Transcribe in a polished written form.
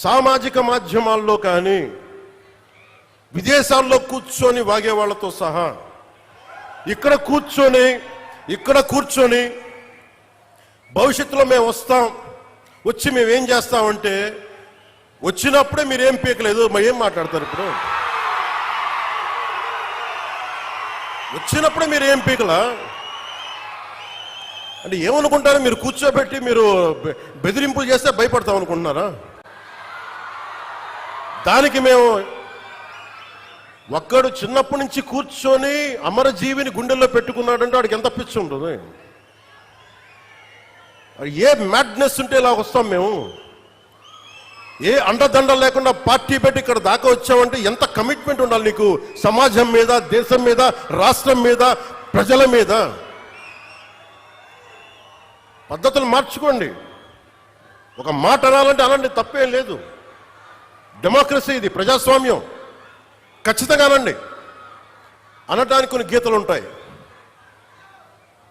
సామాజిక మాధ్యమాల్లో కానీ విదేశాల్లో కూర్చొని వాగే వాళ్ళతో సహా ఇక్కడ కూర్చొని భవిష్యత్తులో మేము వస్తాం, వచ్చి మేమేం చేస్తామంటే వచ్చినప్పుడే మీరేం పీకలేదు, మరి ఏం మాట్లాడతారు? ఇప్పుడు వచ్చినప్పుడే మీరు ఏం పీకలా అంటే ఏమనుకుంటారు? మీరు కూర్చోబెట్టి మీరు బెదిరింపులు చేస్తే భయపడతాం అనుకుంటున్నారా? దానికి మేము ఒక్కడు చిన్నప్పటి నుంచి కూర్చొని అమరజీవిని గుండెల్లో పెట్టుకున్నాడంటే వాడికి ఎంత పిచ్చి ఉంటుంది? ఏ మ్యాడ్నెస్ ఉంటే ఇలా వస్తాం మేము? ఏ అండదండ లేకుండా పార్టీ పెట్టి ఇక్కడ దాకా వచ్చామంటే ఎంత కమిట్మెంట్ ఉండాలి నీకు? సమాజం మీద, దేశం మీద, రాష్ట్రం మీద, ప్రజల మీద. పద్ధతులు మార్చుకోండి. ఒక మాట అనాలంటే అలాంటి తప్పేం లేదు. డెమోక్రసీ ఇది, ప్రజాస్వామ్యం. ఖచ్చితంగా అనండి. అనడానికి కొన్ని గీతలు ఉంటాయి.